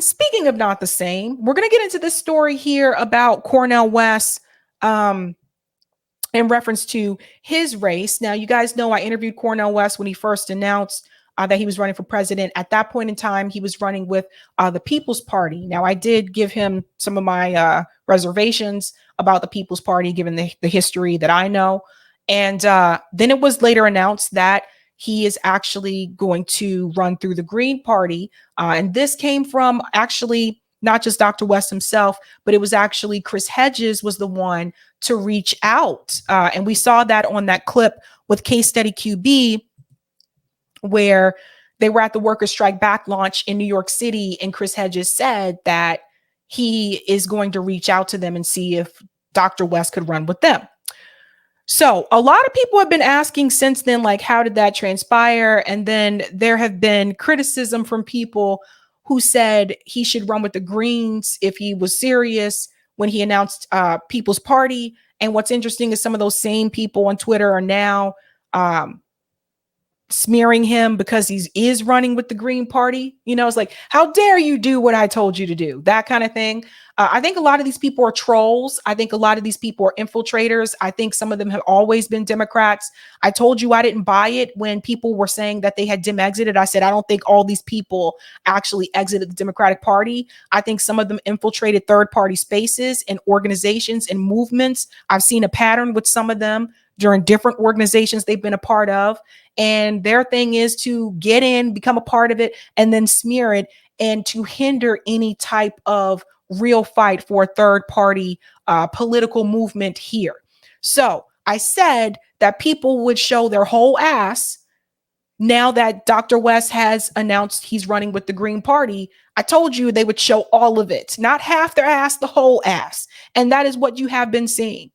And speaking of not the same, we're going to get into this story here about Cornel West in reference to his race. Now, you guys know I interviewed Cornel West when he first announced that he was running for president. At that point in time, he was running with the People's Party. Now, I did give him some of my reservations about the People's Party, given the history that I know. And then it was later announced that he is actually going to run through the Green Party. And this came from actually not just Dr. West himself, but it was actually Chris Hedges was the one to reach out. And we saw that on that clip with Case Study QB, where they were at the Workers' Strike Back launch in New York City. And Chris Hedges said that he is going to reach out to them and see if Dr. West could run with them. So a lot of people have been asking since then, like, how did that transpire? And then there have been criticism from people who said he should run with the Greens if he was serious when he announced People's Party. And what's interesting is some of those same people on Twitter are now smearing him because he is running with the Green Party. You know, it's like, how dare you do what I told you to do? That kind of thing. I think a lot of these people are trolls. I think a lot of these people are infiltrators. I think some of them have always been Democrats. I told you I didn't buy it when people were saying that they had Dem exited. I said, I don't think all these people actually exited the Democratic Party. I think some of them infiltrated third-party spaces and organizations and movements. I've seen a pattern with some of them during different organizations they've been a part of. And their thing is to get in, become a part of it, and then smear it, and to hinder any type of real fight for a third party political movement here. So I said that people would show their whole ass now that Dr. West has announced he's running with the Green Party. I told you they would show all of it, not half their ass, the whole ass. And that is what you have been seeing.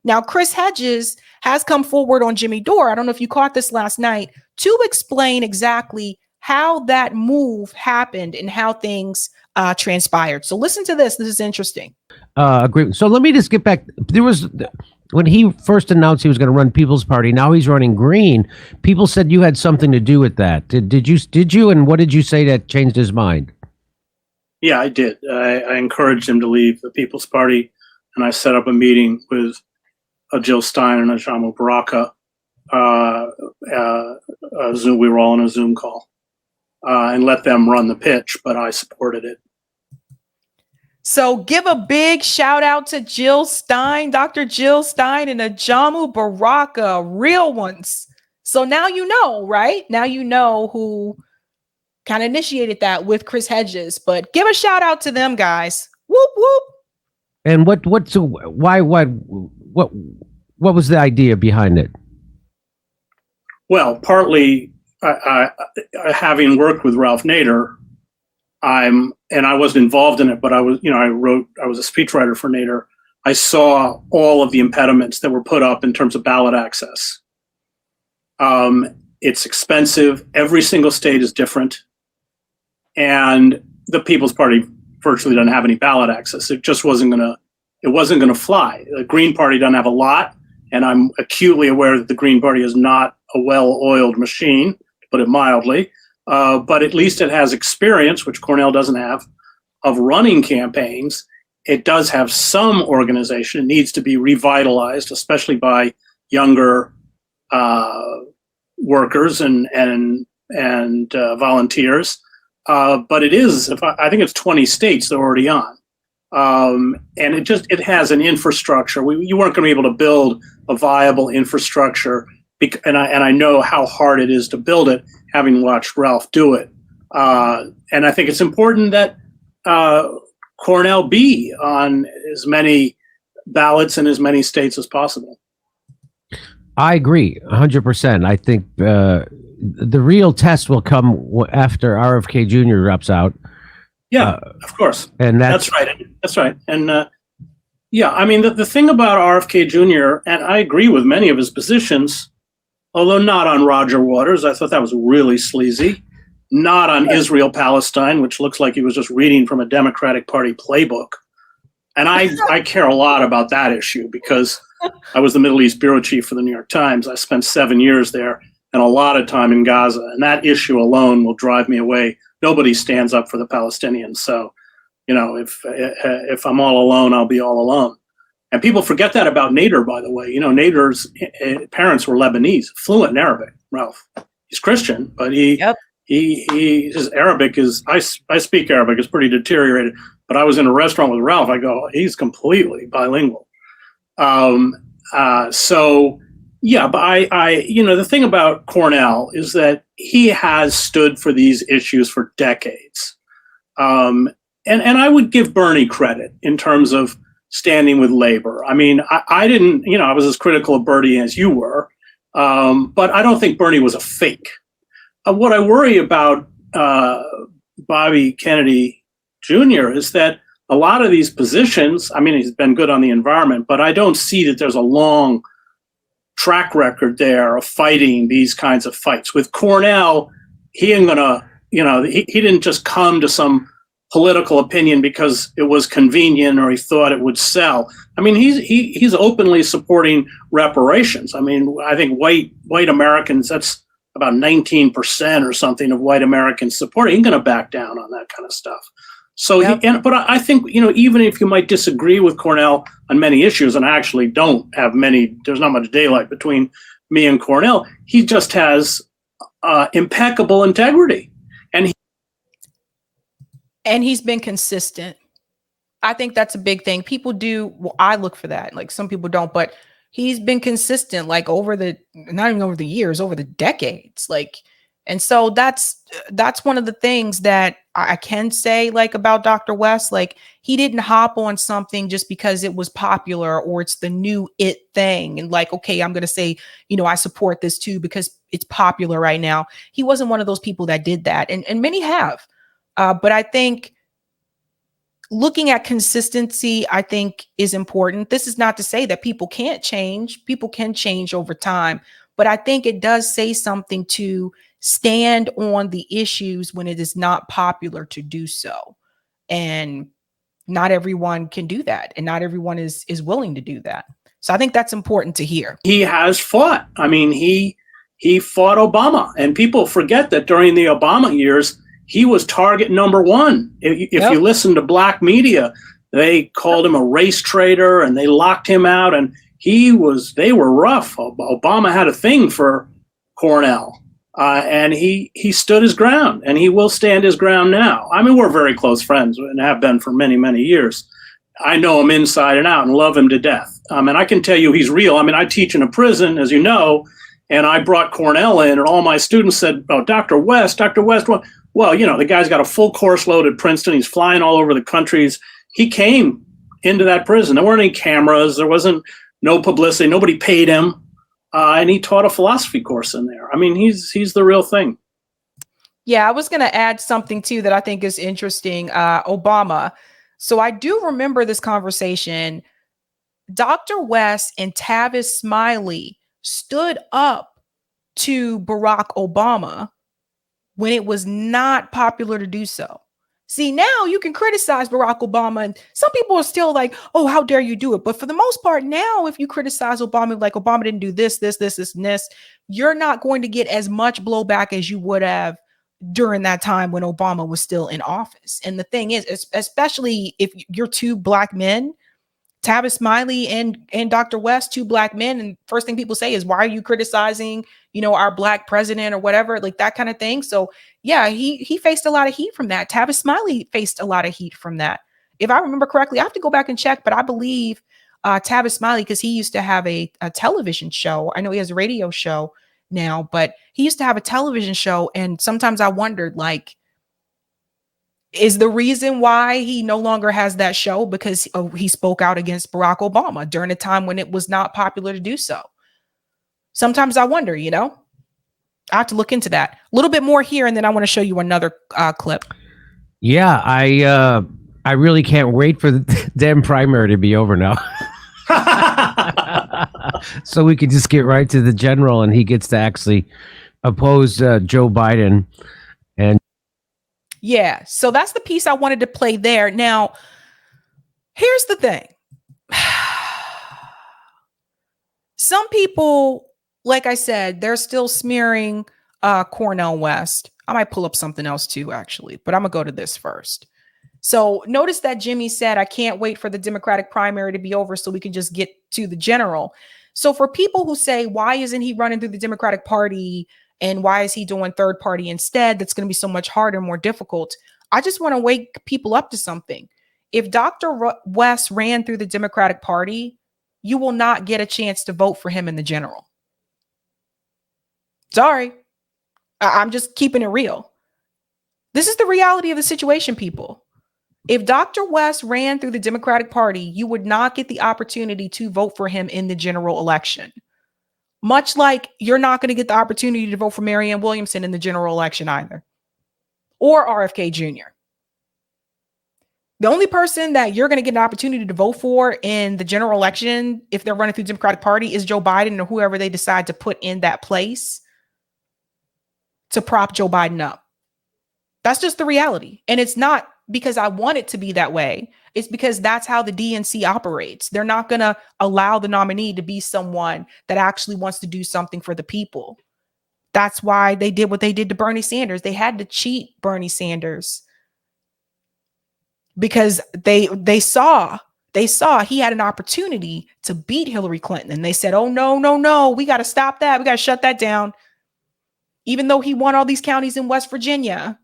Now, Chris Hedges has come forward on Jimmy Dore. I don't know if you caught this last night, to explain exactly how that move happened and how things transpired. So listen to this. This is interesting. Agree. So let me just get back. There was, when he first announced he was going to run People's Party, now he's running Green. People said you had something to do with that. Did you? And what did you say that changed his mind? Yeah, I did. I encouraged him to leave the People's Party, and I set up a meeting with Jill Stein and Ajamu Baraka. Zoom. We were all on a Zoom call. And let them run the pitch, but I supported it. So give a big shout out to Jill Stein, Dr. Jill Stein, and Ajamu Baraka, real ones. So now you know, right? Now you know who kind of initiated that with Chris Hedges. But give a shout out to them, guys. Whoop whoop. And what was the idea behind it? Well, partly. Having worked with Ralph Nader, I wasn't involved in it, but I was a speechwriter for Nader. I saw all of the impediments that were put up in terms of ballot access. It's expensive. Every single state is different. And the People's Party virtually doesn't have any ballot access. It just wasn't going to fly. The Green Party doesn't have a lot. And I'm acutely aware that the Green Party is not a well-oiled machine, put it mildly, but at least it has experience, which Cornel doesn't have, of running campaigns. It does have some organization. It needs to be revitalized, especially by younger workers and volunteers. But it is, I think it's 20 states they're already on. And it has an infrastructure. You weren't going to be able to build a viable infrastructure, and I know how hard it is to build it, having watched Ralph do it. And I think it's important that Cornel be on as many ballots in as many states as possible. I agree 100%. I think the real test will come after RFK Jr. drops out. Yeah, of course. And that's right. That's right. And yeah, I mean, the thing about RFK Jr., and I agree with many of his positions, although not on Roger Waters. I thought that was really sleazy. Not on Israel-Palestine, which looks like he was just reading from a Democratic Party playbook. And I care a lot about that issue because I was the Middle East bureau chief for the New York Times. I spent 7 years there. and a lot of time in Gaza. And that issue alone will drive me away. Nobody stands up for the Palestinians. So, if I'm all alone, I'll be all alone. And people forget that about Nader, by the way. Nader's parents were Lebanese, fluent in Arabic. Ralph, he's Christian, but his Arabic is, I speak Arabic, it's pretty deteriorated. But I was in a restaurant with Ralph. I go, he's completely bilingual. So yeah, but the thing about Cornel is that he has stood for these issues for decades. And I would give Bernie credit in terms of standing with labor. I mean, I didn't, I was as critical of Bernie as you were, but I don't think Bernie was a fake. What I worry about Bobby Kennedy Jr. is that a lot of these positions, I mean, he's been good on the environment, but I don't see that there's a long track record there of fighting these kinds of fights. With Cornel, he ain't gonna, he didn't just come to some political opinion because it was convenient or he thought it would sell. I mean, he's openly supporting reparations. I mean, I think white Americans, that's about 19% or something of white Americans support. He ain't gonna back down on that kind of stuff. So, yep. But I think, even if you might disagree with Cornel on many issues, and I actually don't have many, there's not much daylight between me and Cornel, he just has impeccable integrity. And he's been consistent. I think that's a big thing. People do, I look for that. Like some people don't, but he's been consistent, like not even over the years, over the decades. And so that's one of the things that I can say, like, about Dr. West. Like, he didn't hop on something just because it was popular or it's the new it thing. And like, okay, I'm going to say, I support this too because it's popular right now. He wasn't one of those people that did that. And many have. But I think looking at consistency, I think, is important. This is not to say that people can't change. People can change over time. But I think it does say something to stand on the issues when it is not popular to do so. And not everyone can do that. And not everyone is willing to do that. So I think that's important to hear. He has fought. I mean, he fought Obama. And people forget that during the Obama years, he was target number one. If you listen to black media, they called him a race traitor and they locked him out. And they were rough. Obama had a thing for Cornel. And he stood his ground, and he will stand his ground now. I mean, we're very close friends and have been for many, many years. I know him inside and out and love him to death. And I can tell you he's real. I mean, I teach in a prison, as you know, and I brought Cornel in, and all my students said, "Oh, Dr. West. Well, the guy's got a full course load at Princeton. He's flying all over the countries. He came into that prison. There weren't any cameras. There wasn't no publicity. Nobody paid him. And he taught a philosophy course in there. I mean, he's the real thing." Yeah, I was going to add something too that I think is interesting. Obama. So I do remember this conversation. Dr. West and Tavis Smiley stood up to Barack Obama when it was not popular to do so. See, now you can criticize Barack Obama, and some people are still like, "Oh, how dare you do it?" But for the most part, now, if you criticize Obama, like Obama didn't do this, and this, you're not going to get as much blowback as you would have during that time when Obama was still in office. And the thing is, especially if you're two black men, Tavis Smiley and Dr. West, two black men, and first thing people say is, "Why are you criticizing, our black president," or whatever, like that kind of thing. So yeah, he faced a lot of heat from that. Tavis Smiley faced a lot of heat from that. If I remember correctly, I have to go back and check, but I believe Tavis Smiley, because he used to have a television show. I know he has a radio show now, but he used to have a television show. And sometimes I wondered, like, is the reason why he no longer has that show because he spoke out against Barack Obama during a time when it was not popular to do so? Sometimes I wonder, I have to look into that a little bit more here. And then I want to show you another clip. Yeah, I really can't wait for the damn primary to be over now. So we can just get right to the general and he gets to actually oppose Joe Biden. And yeah, so that's the piece I wanted to play there. Now, here's the thing. Some people like I said, they're still smearing Cornel West. I might pull up something else too, actually, but I'm gonna go to this first. So notice that Jimmy said, I can't wait for the Democratic primary to be over so we can just get to the general. So for people who say, why isn't he running through the Democratic Party and why is he doing third party instead? That's going to be so much harder, more difficult. I just want to wake people up to something. If Dr. West ran through the Democratic Party, you will not get a chance to vote for him in the general. Sorry. I'm just keeping it real. This is the reality of the situation, people. If Dr. West ran through the Democratic Party, you would not get the opportunity to vote for him in the general election. Much like you're not going to get the opportunity to vote for Marianne Williamson in the general election either, or RFK Jr. The only person that you're going to get an opportunity to vote for in the general election, if they're running through the Democratic Party, is Joe Biden or whoever they decide to put in that place to prop Joe Biden up. That's just the reality. And it's not because I want it to be that way. It's because that's how the DNC operates. They're not going to allow the nominee to be someone that actually wants to do something for the people. That's why they did what they did to Bernie Sanders. They had to cheat Bernie Sanders because they saw he had an opportunity to beat Hillary Clinton. And they said, oh, no, we got to stop that. We got to shut that down. Even though he won all these counties in West Virginia,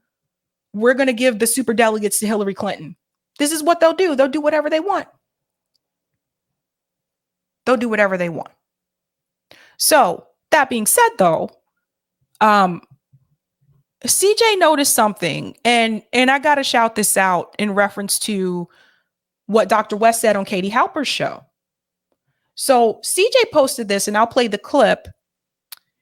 we're going to give the super delegates to Hillary Clinton. This is what they'll do. They'll do whatever they want. They'll do whatever they want. So that being said, though, CJ noticed something, and I got to shout this out in reference to what Dr. West said on Katie Halper's show. So CJ posted this, and I'll play the clip.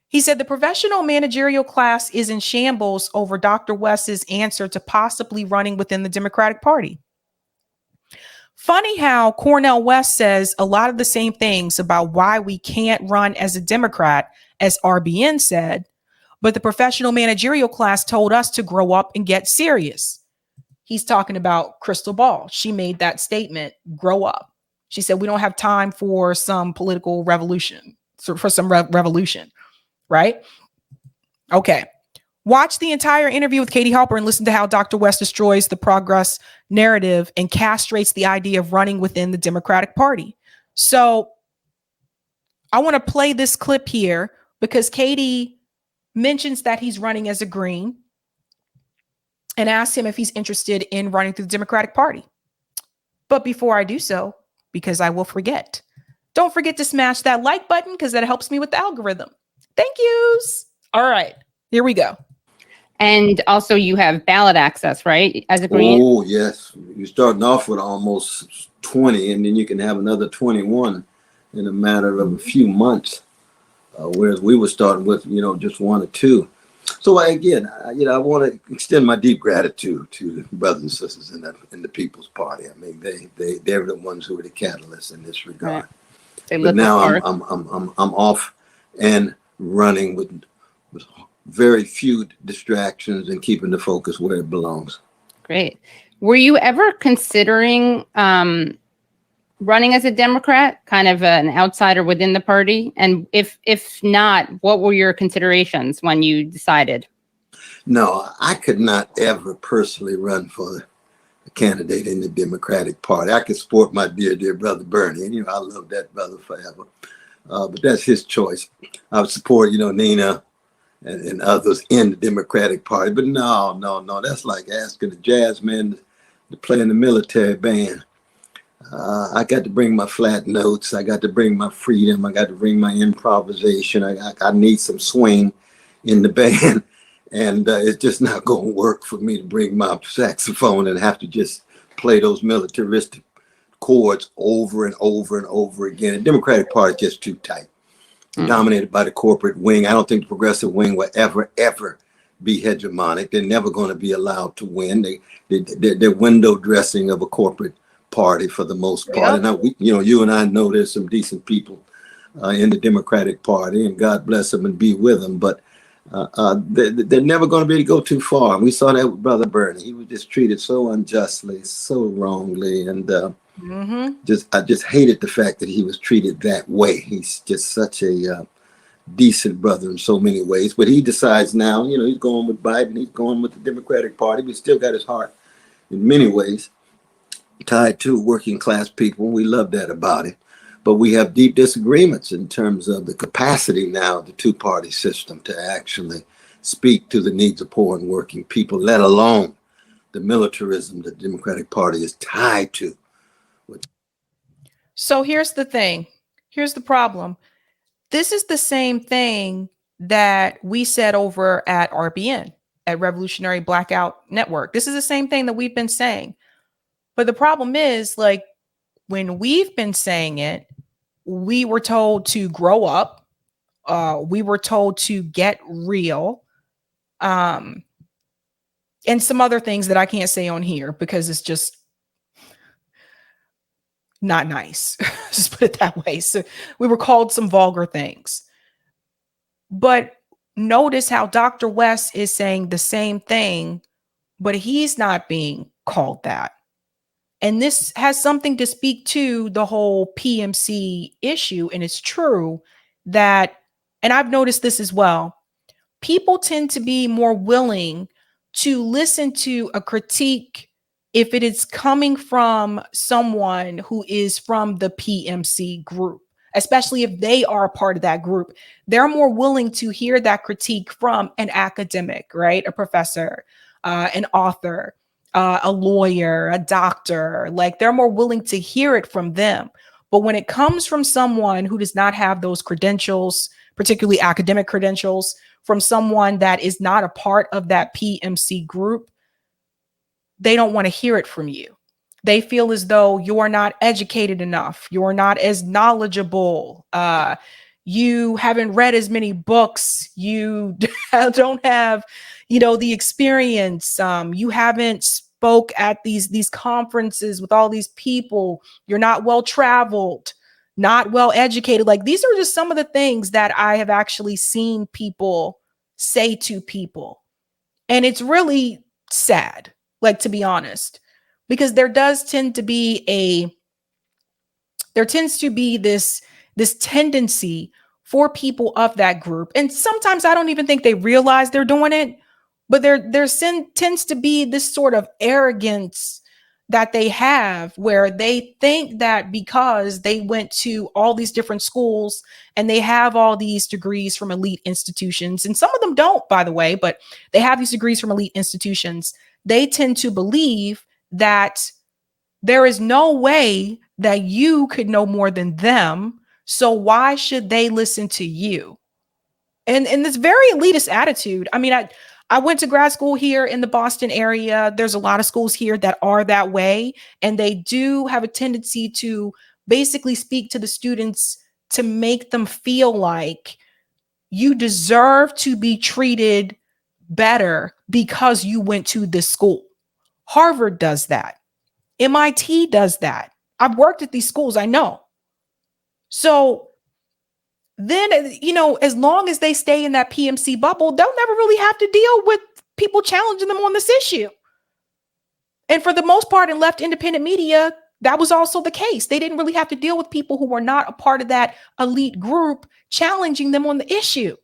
He said the professional managerial class is in shambles over Dr. West's answer to possibly running within the Democratic Party. Funny how Cornel West says a lot of the same things about why we can't run as a Democrat as RBN said, but the professional managerial class told us to grow up and get serious. He's talking about Crystal Ball. She made that statement, grow up. She said, we don't have time for some political revolution, for some revolution. Right? Okay. Watch the entire interview with Katie Halper and listen to how Dr. West destroys the progress narrative and castrates the idea of running within the Democratic Party. So I want to play this clip here because Katie mentions that he's running as a Green and asks him if he's interested in running through the Democratic Party. But before I do so, because I will forget, don't forget to smash that like button because that helps me with the algorithm. Thank yous. All right, here we go. And also you have ballot access, right? As a Green? Oh, yes. You're starting off with almost 20, and then you can have another 21 in a matter of a few months, whereas we were starting with, just 1 or 2. So again, I want to extend my deep gratitude to the brothers and sisters in the People's Party. I mean, they're the ones who are the catalysts in this regard. Right. But now I'm off and running with very few distractions and keeping the focus where it belongs. Great. Were you ever considering running as a Democrat, kind of an outsider within the party? And if not, what were your considerations when you decided? No, I could not ever personally run for a candidate in the Democratic Party. I could support my dear brother Bernie, and I love that brother forever. But that's his choice. I would support, Nina and others in the Democratic Party. But no. That's like asking a jazz man to play in the military band. I got to bring my flat notes. I got to bring my freedom. I got to bring my improvisation. I need some swing in the band. And it's just not going to work for me to bring my saxophone and have to just play those militaristic chords over and over and over again. The Democratic Party is just too tight, dominated by the corporate wing. I don't think the progressive wing will ever be hegemonic. They're never going to be allowed to win. They're window dressing of a corporate party for the most part. Yeah. And you and I know there's some decent people in the Democratic Party, and God bless them and be with them. But they're never going to be able to go too far. And we saw that with Brother Bernie. He was just treated so unjustly, so wrongly, and I just hated the fact that he was treated that way. He's just such a decent brother in so many ways. But he decides now, you know, he's going with Biden. He's going with the Democratic Party. But still got his heart in many ways tied to working class people. We love that about it. But we have deep disagreements in terms of the capacity now of the two-party system to actually speak to the needs of poor and working people, let alone the militarism that the Democratic Party is tied to. So here's the thing. Here's the problem. This is the same thing that we said over at RBN, at Revolutionary Blackout Network. This is the same thing that we've been saying. But the problem is, like, when we've been saying it, we were told to grow up. We were told to get real. And some other things that I can't say on here because it's just not nice. Just put it that way. So we were called some vulgar things. But notice how Dr. West is saying the same thing, but he's not being called that. And this has something to speak to the whole PMC issue. And it's true that, and I've noticed this as well, people tend to be more willing to listen to a critique if it is coming from someone who is from the PMC group, especially if they are a part of that group. They're more willing to hear that critique from an academic, right? A professor, an author, a lawyer, a doctor. Like, they're more willing to hear it from them. But when it comes from someone who does not have those credentials, particularly academic credentials, from someone that is not a part of that PMC group, they don't want to hear it from you. They feel as though you are not educated enough. You're not as knowledgeable. You haven't read as many books. You don't have, the experience. You haven't spoke at these conferences with all these people. You're not well traveled, not well educated. Like, these are just some of the things that I have actually seen people say to people. And it's really sad, like, to be honest, because there tends to be this tendency for people of that group. And sometimes I don't even think they realize they're doing it, but there tends to be this sort of arrogance that they have, where they think that because they went to all these different schools and they have all these degrees from elite institutions, and some of them don't, by the way, but they have these degrees from elite institutions, they tend to believe that there is no way that you could know more than them. So why should they listen to you? And this very elitist attitude. I mean, I went to grad school here in the Boston area. There's a lot of schools here that are that way. And they do have a tendency to basically speak to the students to make them feel like you deserve to be treated better because you went to this school. Harvard does that. MIT does that. I've worked at these schools, I know. So then, as long as they stay in that PMC bubble, they'll never really have to deal with people challenging them on this issue. And for the most part, in left independent media, that was also the case. They didn't really have to deal with people who were not a part of that elite group challenging them on the issue.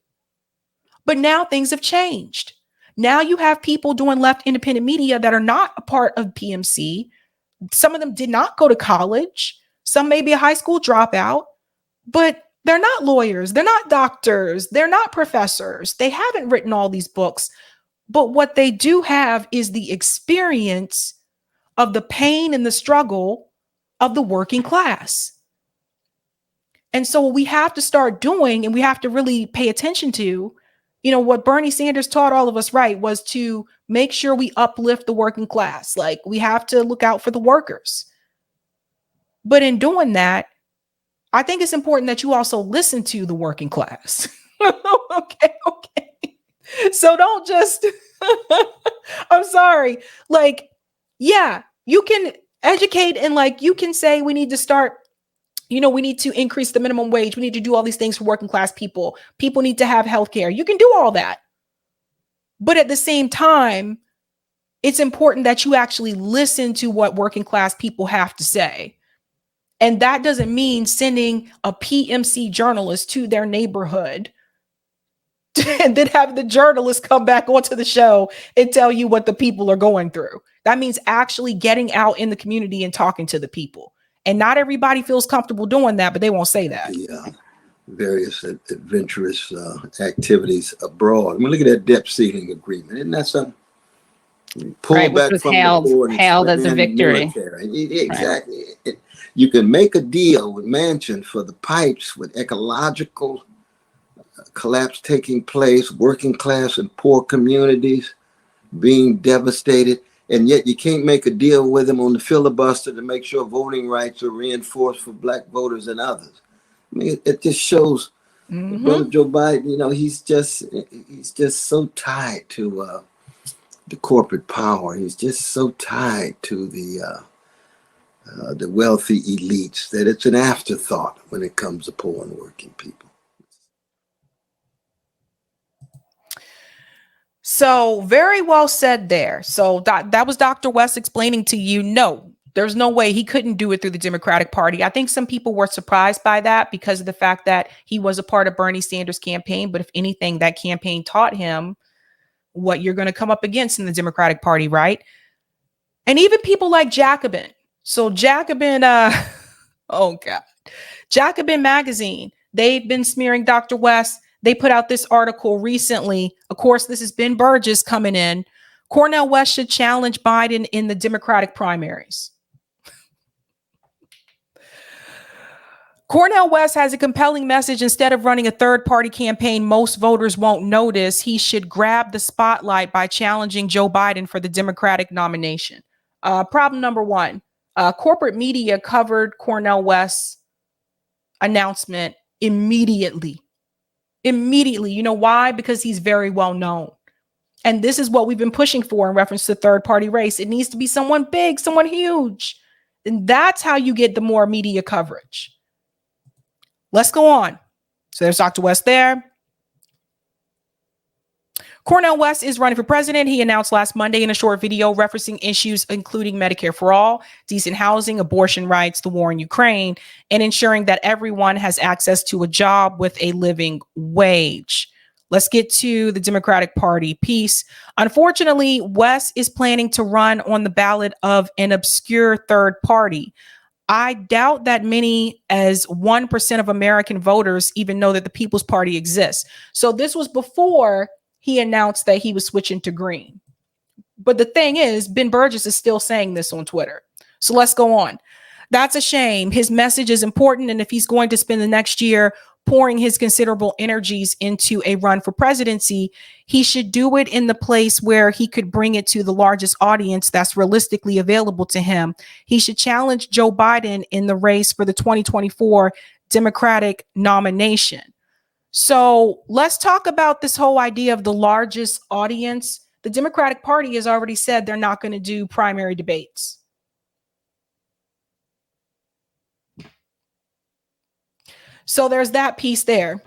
But now things have changed. Now you have people doing left independent media that are not a part of PMC. Some of them did not go to college. Some may be a high school dropout, but they're not lawyers. They're not doctors. They're not professors. They haven't written all these books. But what they do have is the experience of the pain and the struggle of the working class. And so what we have to start doing, and we have to really pay attention to, what Bernie Sanders taught all of us, right, was to make sure we uplift the working class. Like, we have to look out for the workers. But in doing that, I think it's important that you also listen to the working class. Okay. So don't just, I'm sorry. Like, yeah, you can educate and you can say we need to start, we need to increase the minimum wage. We need to do all these things for working class people. People need to have healthcare. You can do all that. But at the same time, it's important that you actually listen to what working class people have to say. And that doesn't mean sending a PMC journalist to their neighborhood and then have the journalists come back onto the show and tell you what the people are going through. That means actually getting out in the community and talking to the people. And not everybody feels comfortable doing that, but they won't say that. The various adventurous activities abroad. I mean, look at that debt ceiling agreement. Isn't that something? Pull Right, which back was from hailed the board and as a expand victory. military. Exactly. You can make a deal with Manchin for the pipes with ecological collapse taking place, working class and poor communities being devastated, and yet you can't make a deal with him on the filibuster to make sure voting rights are reinforced for black voters and others. I mean, it just shows Brother Joe Biden, you know, he's just so tied to the corporate power. He's just so tied to the wealthy elites that it's an afterthought when it comes to poor and working people. So very well said there. So that was Dr. West explaining to you, no, there's no way he couldn't do it through the Democratic Party. I think some people were surprised by that because of the fact that he was a part of Bernie Sanders' campaign. But if anything, that campaign taught him what you're going to come up against in the Democratic Party, right? And even people like Jacobin. So Jacobin, oh God, Jacobin magazine, they've been smearing Dr. West. They put out this article recently. Of course, this is Ben Burgess coming in. Cornel West should challenge Biden in the Democratic primaries. Cornel West has a compelling message. Instead of running a third-party campaign most voters won't notice, he should grab the spotlight by challenging Joe Biden for the Democratic nomination. Problem number one, corporate media covered Cornel West's announcement immediately. Immediately. You know why? Because he's very well known. And this is what we've been pushing for in reference to the third-party race. It needs to be someone big, someone huge. And that's how you get the more media coverage. Let's go on. So there's Dr. West there. Cornel West is running for president. He announced last Monday in a short video referencing issues including Medicare for all, decent housing, abortion rights, the war in Ukraine, and ensuring that everyone has access to a job with a living wage. Let's get to the Democratic Party piece. Unfortunately, West is planning to run on the ballot of an obscure third party. I doubt that many as 1% of American voters even know that the People's Party exists. So this was before he announced that he was switching to green. But the thing is, Ben Burgess is still saying this on Twitter. So let's go on. That's a shame. His message is important. And if he's going to spend the next year pouring his considerable energies into a run for presidency, he should do it in the place where he could bring it to the largest audience that's realistically available to him. He should challenge Joe Biden in the race for the 2024 Democratic nomination. So let's talk about this whole idea of the largest audience. The Democratic Party has already said they're not going to do primary debates. So there's that piece there.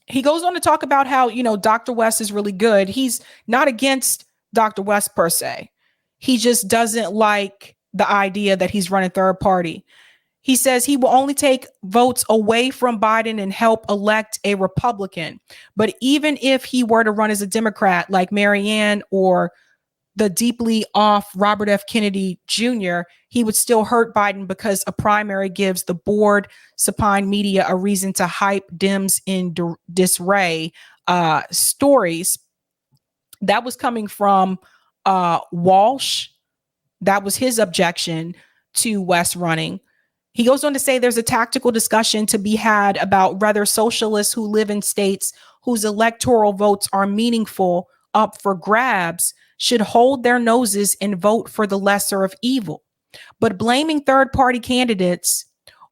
He goes on to talk about how, you know, Dr. West is really good. He's not against Dr. West per se. He just doesn't like the idea that he's running third party. He says he will only take votes away from Biden and help elect a Republican. But even if he were to run as a Democrat like Marianne or the deeply off Robert F. Kennedy Jr., he would still hurt Biden because a primary gives the bored, supine media a reason to hype Dems in disarray stories. That was coming from Walsh. That was his objection to West running. He goes on to say there's a tactical discussion to be had about whether socialists who live in states whose electoral votes are meaningful up for grabs should hold their noses and vote for the lesser of evil. But blaming third-party candidates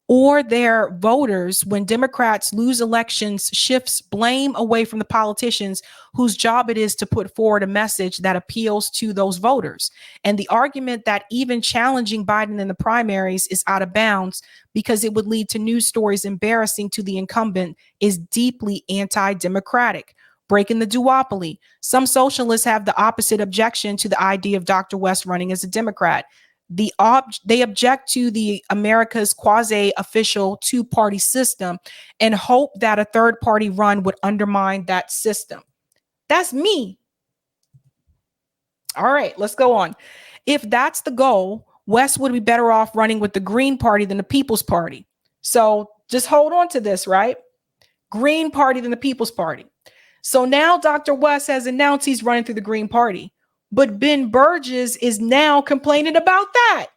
or their voters when Democrats lose elections shifts blame away from the politicians whose job it is to put forward a message that appeals to those voters. And the argument that even challenging Biden in the primaries is out of bounds because it would lead to news stories embarrassing to the incumbent is deeply anti-democratic. Breaking the duopoly. Some socialists have the opposite objection to the idea of Dr. West running as a Democrat. They object to the America's quasi-official two-party system and hope that a third-party run would undermine that system. That's me. All right, let's go on. If that's the goal, West would be better off running with the Green Party than the People's Party. So just hold on to this, right? Green Party than the People's Party. So now Dr. West has announced he's running through the Green Party, but Ben Burgess is now complaining about that.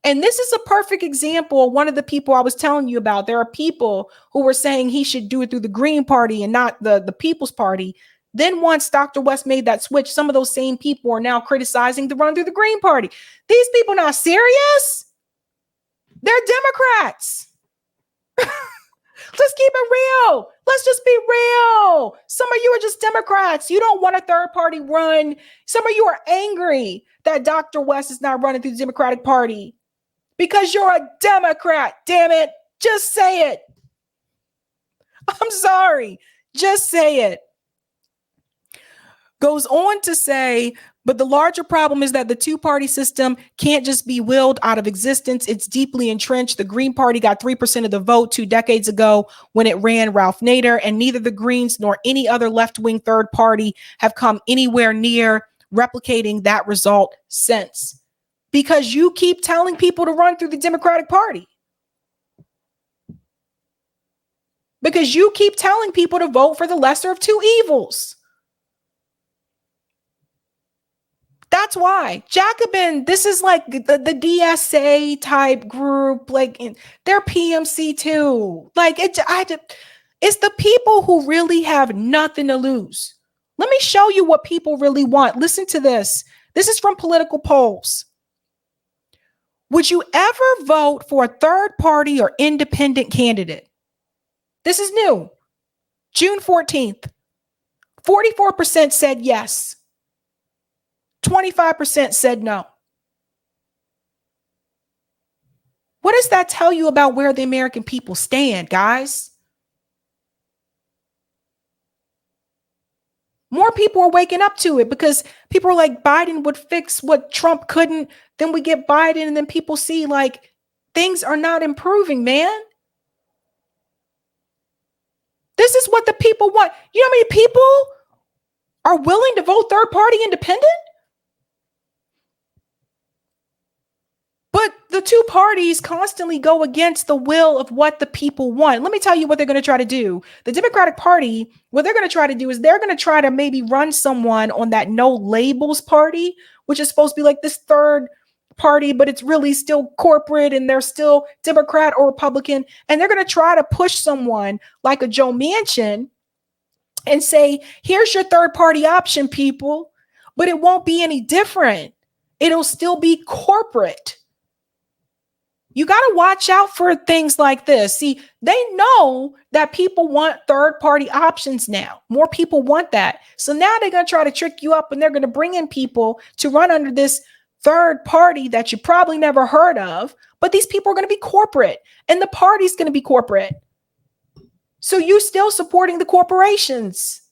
And this is a perfect example of one of the people I was telling you about. There are people who were saying he should do it through the Green Party and not the People's Party. Then once Dr. West made that switch, some of those same people are now criticizing the run through the Green Party. These people not serious. They're Democrats. Let's keep it real. Let's just be real. Some of you are just Democrats. You don't want a third party run. Some of you are angry that Dr. West is not running through the Democratic Party because you're a Democrat. Damn it. Just say it. I'm sorry. Just say it. Goes on to say, but the larger problem is that the two-party system can't just be willed out of existence. It's deeply entrenched. The Green Party got 3% of the vote 2 decades ago when it ran Ralph Nader, and neither the Greens nor any other left-wing third party have come anywhere near replicating that result since. Because you keep telling people to run through the Democratic Party. Because you keep telling people to vote for the lesser of two evils. That's why Jacobin, this is like the DSA type group, like they're PMC too. Like it's the people who really have nothing to lose. Let me show you what people really want. Listen to this. This is from political polls. Would you ever vote for a third party or independent candidate? This is new. June 14th. 44% said yes. 25% said no. What does that tell you about where the American people stand, guys? More people are waking up to it because people are like, Biden would fix what Trump couldn't. Then we get Biden and then people see like things are not improving, man. This is what the people want. You know how many people are willing to vote third party independent? But the two parties constantly go against the will of what the people want. Let me tell you what they're going to try to do. The Democratic Party, what they're going to try to do is they're going to try to maybe run someone on that no labels party, which is supposed to be like this third party, but it's really still corporate and they're still Democrat or Republican. And they're going to try to push someone like a Joe Manchin and say, here's your third party option, people, but it won't be any different. It'll still be corporate. You got to watch out for things like this. See, they know that people want third party options now. More people want that. So now they're going to try to trick you up and they're going to bring in people to run under this third party that you probably never heard of. But these people are going to be corporate and the party's going to be corporate. So you still supporting the corporations,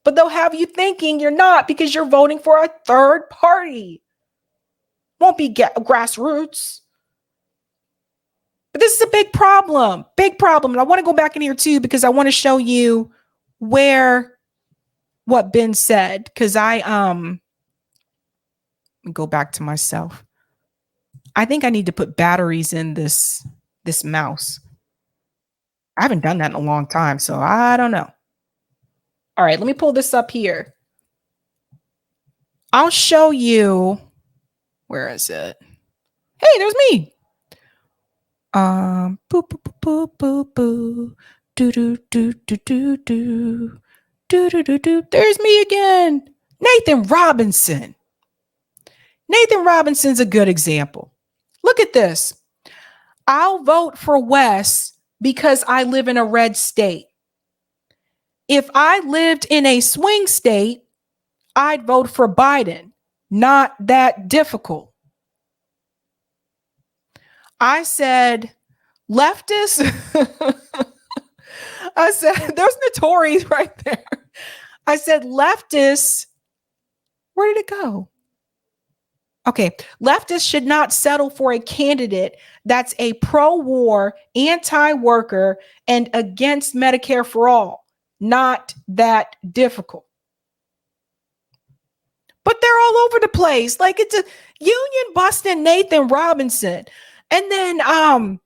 but they'll have you thinking you're not because you're voting for a third party. Won't be grassroots. But this is a big problem. And I want to go back in here too, because I want to show you what Ben said. Because go back to myself. I think I need to put batteries in this mouse. I haven't done that in a long time, so I don't know. All right, let me pull this up here. I'll show you. Where is it? Hey, there's me. Boo boo boo boo boo do do do do do do do do do do. There's me again. Nathan Robinson. Nathan Robinson's a good example. Look at this. I'll vote for Wes because I live in a red state. If I lived in a swing state, I'd vote for Biden. Not that difficult. I said, leftists. I said, there's Notorious right there. I said, leftists. Where did it go? Okay. Leftists should not settle for a candidate that's a pro-war, anti-worker, and against Medicare for all. Not that difficult. But they're all over the place. Like it's a union busting Nathan Robinson. And then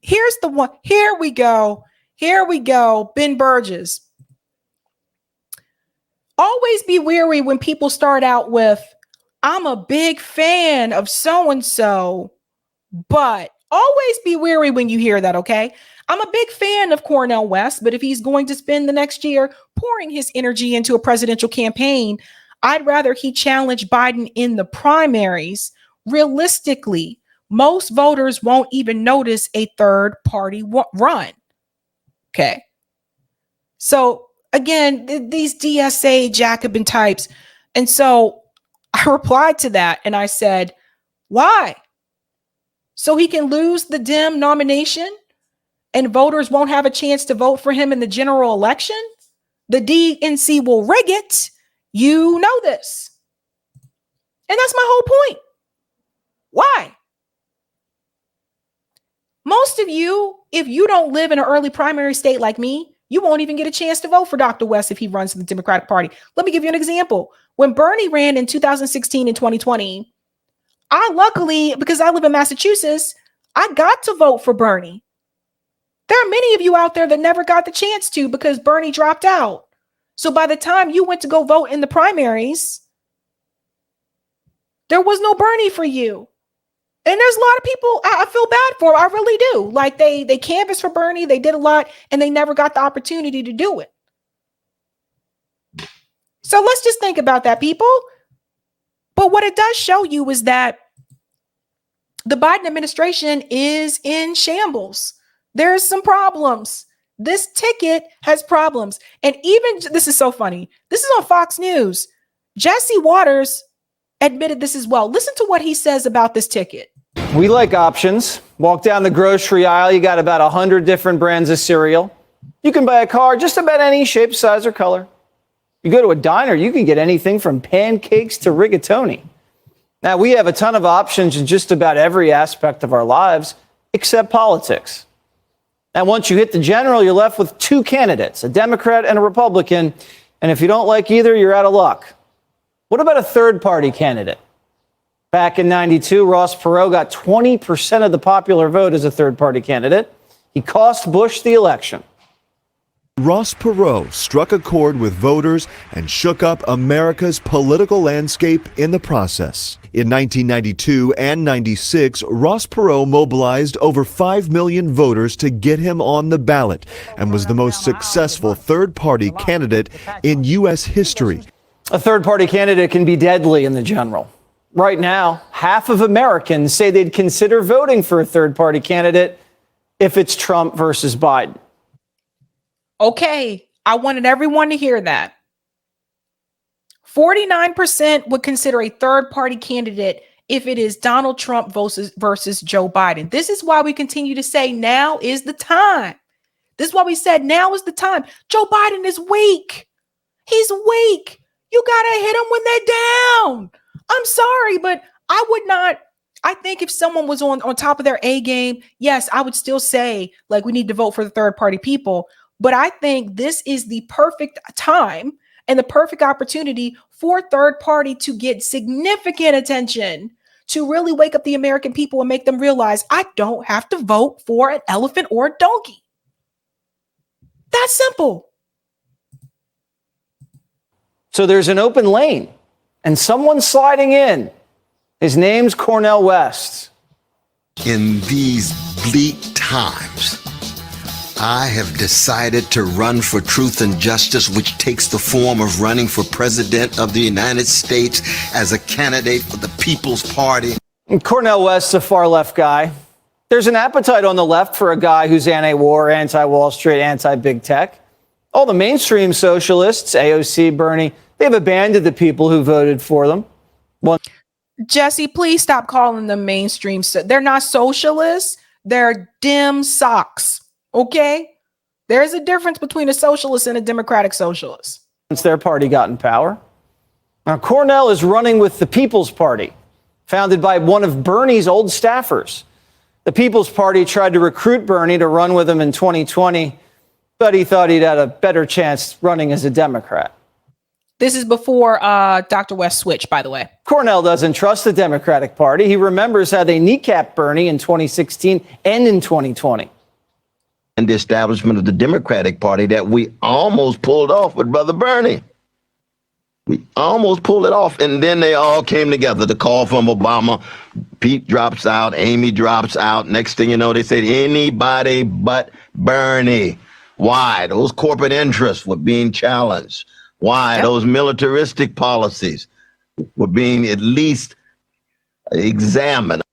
here's the one. Here we go. Ben Burgess. Always be wary when people start out with, I'm a big fan of so-and-so, but always be wary when you hear that, okay? I'm a big fan of Cornel West, but if he's going to spend the next year pouring his energy into a presidential campaign, I'd rather he challenge Biden in the primaries. Realistically, most voters won't even notice a third party run. Okay. So again, these DSA Jacobin types. And so I replied to that and I said, why? So he can lose the Dem nomination and voters won't have a chance to vote for him in the general election? The DNC will rig it. You know this. And that's my whole point. Why? Most of you, if you don't live in an early primary state like me, you won't even get a chance to vote for Dr. West if he runs in the Democratic Party. Let me give you an example. When Bernie ran in 2016 and 2020, I luckily, because I live in Massachusetts, I got to vote for Bernie. There are many of you out there that never got the chance to because Bernie dropped out. So by the time you went to go vote in the primaries, there was no Bernie for you. And there's a lot of people I feel bad for. I really do. Like they canvassed for Bernie, they did a lot, and they never got the opportunity to do it. So let's just think about that, people. But what it does show you is that the Biden administration is in shambles. There's some problems. This ticket has problems. And even, this is so funny. This is on Fox News. Jesse Waters admitted this as well. Listen to what he says about this ticket. We like options. Walk down the grocery aisle, you got about 100 different brands of cereal. You can buy a car just about any shape, size, or color. You go to a diner, you can get anything from pancakes to rigatoni. Now, we have a ton of options in just about every aspect of our lives, except politics. And once you hit the general, you're left with two candidates, a Democrat and a Republican. And if you don't like either, you're out of luck. What about a third-party candidate? Back in 92, Ross Perot got 20% of the popular vote as a third-party candidate. He cost Bush the election. Ross Perot struck a chord with voters and shook up America's political landscape in the process. In 1992 and 96, Ross Perot mobilized over 5 million voters to get him on the ballot and was the most successful third-party candidate in U.S. history. A third-party candidate can be deadly in the general. Right now, half of Americans say they'd consider voting for a third-party candidate if it's Trump versus Biden. Okay, I wanted everyone to hear that. 49% would consider a third-party candidate if it is Donald Trump versus Joe Biden. This is why we continue to say now is the time. This is why we said now is the time. Joe Biden is weak. He's weak. You got to hit them when they're down. I'm sorry, but I would not. I think if someone was on top of their A game, yes, I would still say like we need to vote for the third party people. But I think this is the perfect time and the perfect opportunity for third party to get significant attention, to really wake up the American people and make them realize I don't have to vote for an elephant or a donkey. That's simple. So there's an open lane and someone's sliding in. His name's Cornel West. In these bleak times, I have decided to run for truth and justice, which takes the form of running for president of the United States as a candidate for the People's Party. And Cornel West's a far-left guy. There's an appetite on the left for a guy who's anti-war, anti-Wall Street, anti-big tech. All the mainstream socialists, AOC, Bernie, they've abandoned the people who voted for them. Jesse, please stop calling them mainstream. They're not socialists. They're dim socks. Okay? There's a difference between a socialist and a democratic socialist. Since their party got in power. Now, Cornel is running with the People's Party. founded by one of Bernie's old staffers. The People's Party tried to recruit Bernie to run with him in 2020, but he thought he'd had a better chance running as a Democrat. This is before Dr. West switched, by the way. Cornel doesn't trust the Democratic Party. He remembers how they kneecapped Bernie in 2016 and in 2020. And the establishment of the Democratic Party that we almost pulled off with Brother Bernie. We almost pulled it off, and then they all came together. The call from Obama, Pete drops out, Amy drops out. Next thing you know, they said anybody but Bernie. Why? Those corporate interests were being challenged. Why? Those militaristic policies were being at least examined.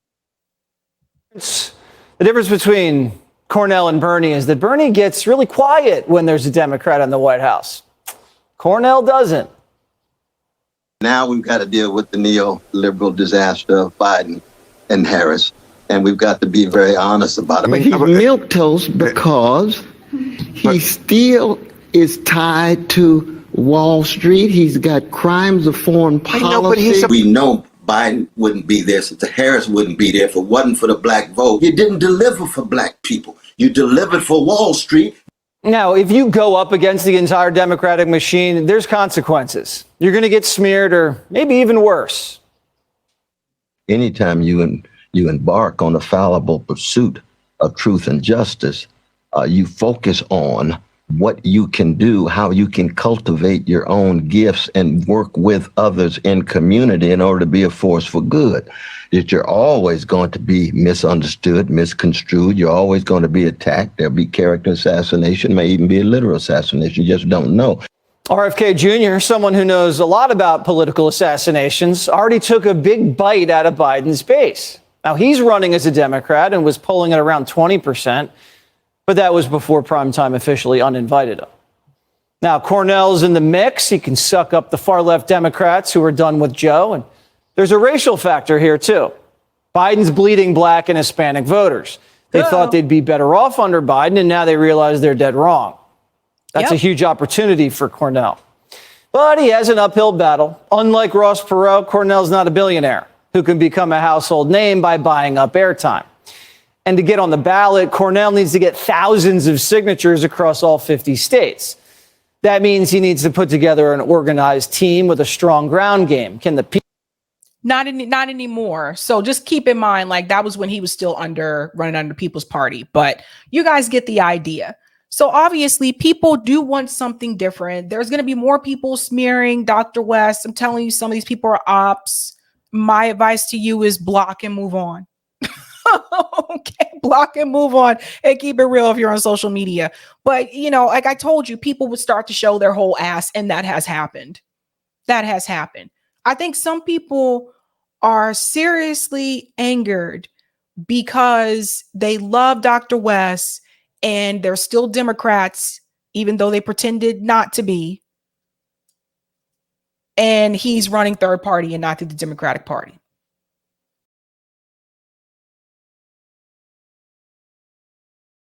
The difference between Cornel and Bernie is that Bernie gets really quiet when there's a Democrat in the White House. Cornel doesn't. Now we've got to deal with the neoliberal disaster of Biden and Harris, and we've got to be very honest about it. But he's milquetoast because he still is tied to Wall Street. He's got crimes of foreign policy. We know Biden wouldn't be there, since Harris wouldn't be there if it wasn't for the black vote. You didn't deliver for black people. You delivered for Wall Street. Now, if you go up against the entire Democratic machine, there's consequences. You're going to get smeared, or maybe even worse. Anytime you embark on a fallible pursuit of truth and justice, you focus on what you can do, how you can cultivate your own gifts and work with others in community in order to be a force for good. That you're always going to be misunderstood, misconstrued. You're always going to be attacked. There'll be character assassination, may even be a literal assassination. You just don't know. RFK Jr., someone who knows a lot about political assassinations, already took a big bite out of Biden's base. Now, he's running as a Democrat and was polling at around 20%. But that was before primetime officially uninvited him. Now, Cornel's in the mix. He can suck up the far-left Democrats who are done with Joe. And there's a racial factor here, too. Biden's bleeding black and Hispanic voters. They thought they'd be better off under Biden, and now they realize they're dead wrong. That's a huge opportunity for Cornel. But he has an uphill battle. Unlike Ross Perot, Cornel's not a billionaire who can become a household name by buying up airtime. And to get on the ballot, Cornel needs to get thousands of signatures across all 50 states. That means he needs to put together an organized team with a strong ground game. Can the people? Not anymore. So just keep in mind, like, that was when he was still running under People's Party. But you guys get the idea. So obviously, people do want something different. There's going to be more people smearing Dr. West. I'm telling you, some of these people are ops. My advice to you is block and move on. Okay, block and move on and keep it real if you're on social media. But, you know, like I told you, people would start to show their whole ass, and that has happened. That has happened. I think some people are seriously angered because they love Dr. West and they're still Democrats, even though they pretended not to be. And he's running third party and not through the Democratic Party.